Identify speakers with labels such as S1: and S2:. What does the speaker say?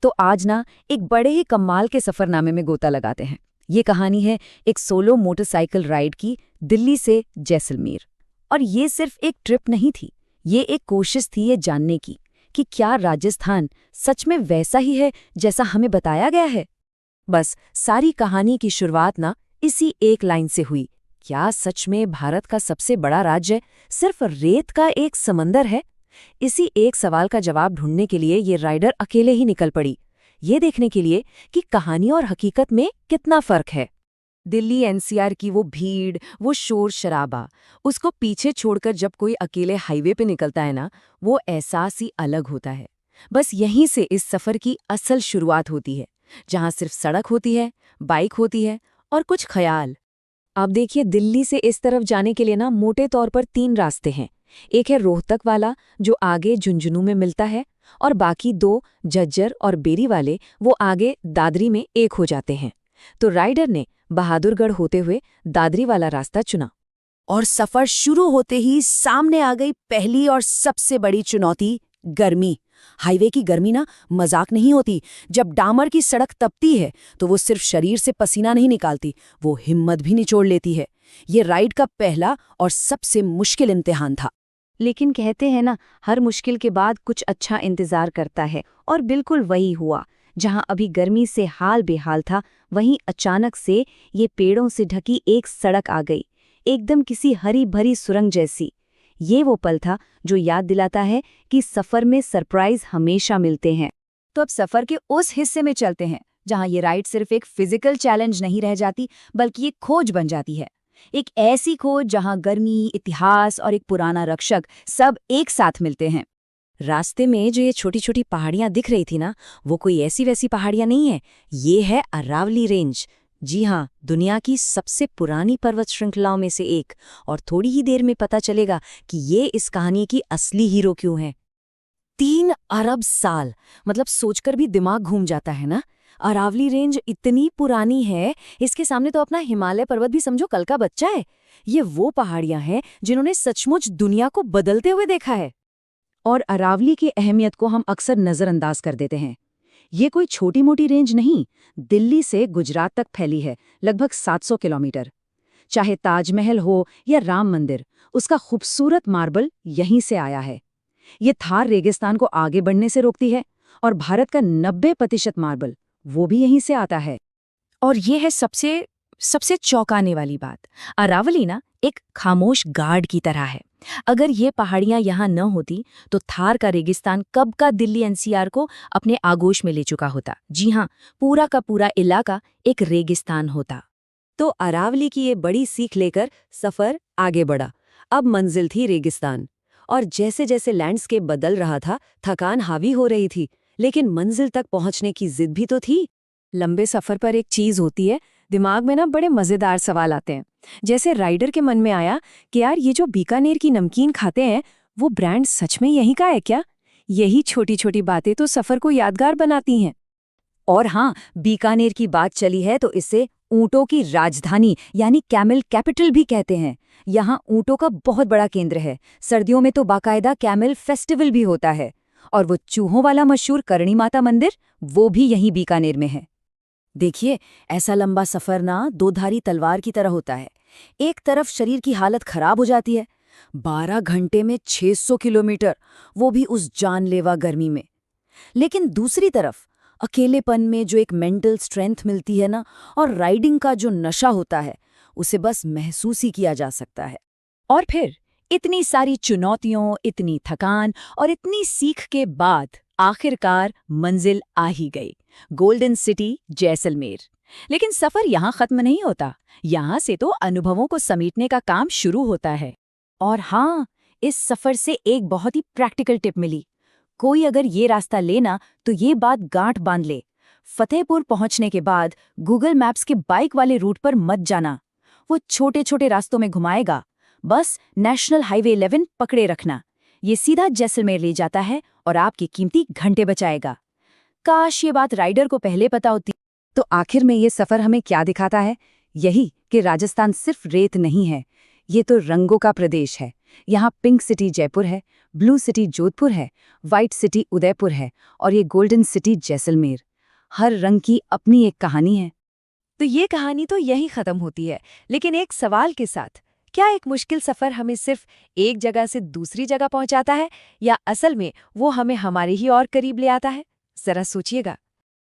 S1: तो आज ना एक बड़े ही कमाल के सफरनामे में गोता लगाते हैं। ये कहानी है एक सोलो मोटरसाइकिल राइड की, दिल्ली से जैसलमेर। और ये सिर्फ एक ट्रिप नहीं थी, ये एक कोशिश थी ये जानने की कि क्या राजस्थान सच में वैसा ही है जैसा हमें बताया गया है। बस सारी कहानी की शुरुआत ना इसी एक लाइन से हुई। क्या सच में भारत का सबसे बड़ा राज्य सिर्फ रेत का एक समंदर है? इसी एक सवाल का जवाब ढूंढने के लिए ये राइडर अकेले ही निकल पड़ी, ये देखने के लिए कि कहानी और हकीकत में कितना फर्क है। दिल्ली एनसीआर की वो भीड़, वो शोर शराबा, उसको पीछे छोड़कर जब कोई अकेले हाईवे पे निकलता है ना, वो एहसास ही अलग होता है। बस यहीं से इस सफर की असल शुरुआत होती है, जहां सिर्फ सड़क होती है, बाइक होती है और कुछ ख्याल। अब देखिए, दिल्ली से इस तरफ जाने के लिए ना मोटे तौर पर 3 रास्ते हैं। एक है रोहतक वाला, जो आगे झुंझुनू में मिलता है, और बाकी 2 झज्जर और बेरी वाले, वो आगे दादरी में एक हो जाते हैं। तो राइडर ने बहादुरगढ़ होते हुए दादरी वाला रास्ता चुना।
S2: और सफर शुरू होते ही सामने आ गई पहली और सबसे बड़ी चुनौती, गर्मी। हाईवे की गर्मी ना मजाक नहीं होती। जब डामर की सड़क तपती है तो वो सिर्फ शरीर से पसीना नहीं निकालती, वो हिम्मत भी निचोड़ लेती है। ये राइड का पहला और सबसे मुश्किल इम्तिहान था।
S1: लेकिन कहते हैं ना, हर मुश्किल के बाद कुछ अच्छा इंतजार करता है, और बिल्कुल वही हुआ। जहां अभी गर्मी से हाल बेहाल था, वहीं अचानक से ये पेड़ों से ढकी एक सड़क आ गई, एकदम किसी हरी भरी सुरंग जैसी। ये वो पल था जो याद दिलाता है कि सफर में सरप्राइज हमेशा मिलते हैं। तो अब सफर के उस हिस्से में चलते हैं जहां ये राइड सिर्फ एक फिजिकल चैलेंज नहीं रह जाती, बल्कि एक खोज बन जाती है। एक ऐसी खोज जहां गर्मी, इतिहास और एक पुराना रक्षक सब एक साथ मिलते हैं। रास्ते में जो ये छोटी छोटी पहाड़ियां दिख रही थी ना, वो कोई ऐसी वैसी पहाड़ियां नहीं है। ये है अरावली रेंज। जी हाँ, दुनिया की सबसे पुरानी पर्वत श्रृंखलाओं में से एक। और थोड़ी ही देर में पता चलेगा कि ये इस कहानी की असली हीरो क्यों है। 3 अरब साल, मतलब सोचकर भी दिमाग घूम जाता है ना। अरावली रेंज इतनी पुरानी है, इसके सामने तो अपना हिमालय पर्वत भी समझो कल का बच्चा है। ये वो पहाड़ियां हैं जिन्होंने सचमुच दुनिया को बदलते हुए देखा है। और अरावली की अहमियत को हम अक्सर नजरअंदाज कर देते हैं। ये कोई छोटी मोटी रेंज नहीं, दिल्ली से गुजरात तक फैली है, लगभग 700 किलोमीटर। चाहे ताजमहल हो या राम मंदिर, उसका खूबसूरत मार्बल यहीं से आया है। ये थार रेगिस्तान को आगे बढ़ने से रोकती है, और भारत का 90% मार्बल वो भी यहीं से आता है। और ये है सबसे सबसे चौंकाने वाली बात। अरावली ना एक खामोश गार्ड की तरह है। अगर ये पहाड़ियां यहाँ न होती तो थार का रेगिस्तान कब का दिल्ली एनसीआर को अपने आगोश में ले चुका होता। जी हाँ, पूरा का पूरा इलाका एक रेगिस्तान होता। तो अरावली की ये बड़ी सीख लेकर सफर आगे बढ़ा। अब मंजिल थी रेगिस्तान, और जैसे जैसे लैंडस्केप बदल रहा था, थकान हावी हो रही थी, लेकिन मंजिल तक पहुंचने की जिद भी तो थी। लंबे सफर पर एक चीज होती है, दिमाग में ना बड़े मजेदार सवाल आते हैं। जैसे राइडर के मन में आया कि यार, ये जो बीकानेर की नमकीन खाते हैं, वो ब्रांड सच में यहीं का है क्या? यही छोटी छोटी बातें तो सफर को यादगार बनाती हैं। और हाँ, बीकानेर की बात चली है तो इसे ऊंटों की राजधानी यानी कैमल कैपिटल भी कहते हैं। यहाँ ऊंटों का बहुत बड़ा केंद्र है। सर्दियों में तो बाकायदा कैमल फेस्टिवल भी होता है। और वो चूहों वाला मशहूर करणी माता मंदिर, वो भी यहीं बीकानेर में है। देखिए, ऐसा लंबा सफर ना 2धारी तलवार की तरह होता है। एक तरफ शरीर की हालत खराब हो जाती है, 12 घंटे में 600 किलोमीटर, वो भी उस जानलेवा गर्मी में। लेकिन दूसरी तरफ अकेलेपन में जो एक मेंटल स्ट्रेंथ मिलती है ना, और राइडिंग का जो नशा होता है, उसे बस महसूस ही किया जा सकता है। और फिर इतनी सारी चुनौतियों, इतनी थकान और इतनी सीख के बाद आखिरकार मंजिल आ ही गई, गोल्डन सिटी जैसलमेर। लेकिन सफर यहाँ खत्म नहीं होता। यहाँ से तो अनुभवों को समेटने का काम शुरू होता है। और हाँ, इस सफर से एक बहुत ही प्रैक्टिकल टिप मिली। कोई अगर ये रास्ता लेना तो ये बात गांठ बांध ले, फतेहपुर पहुंचने के बाद गूगल मैप्स के बाइक वाले रूट पर मत जाना। वो छोटे छोटे रास्तों में घुमाएगा। बस नेशनल हाईवे 11 पकड़े रखना। ये सीधा जैसलमेर ले जाता है और आपकी कीमती घंटे बचाएगा। काश ये बात राइडर को पहले पता होती। तो आखिर में ये सफर हमें क्या दिखाता है? यही कि राजस्थान सिर्फ रेत नहीं है, ये तो रंगों का प्रदेश है। यहाँ पिंक सिटी जयपुर है, ब्लू सिटी जोधपुर है, वाइट सिटी उदयपुर है और ये गोल्डन सिटी जैसलमेर। हर रंग की अपनी एक कहानी है।
S2: तो ये कहानी तो यहीं खत्म होती है, लेकिन एक सवाल के साथ, क्या एक मुश्किल सफर हमें सिर्फ एक जगह से दूसरी जगह पहुंचाता है, या असल में वो हमें हमारे ही और करीब ले आता है? जरा सोचिएगा।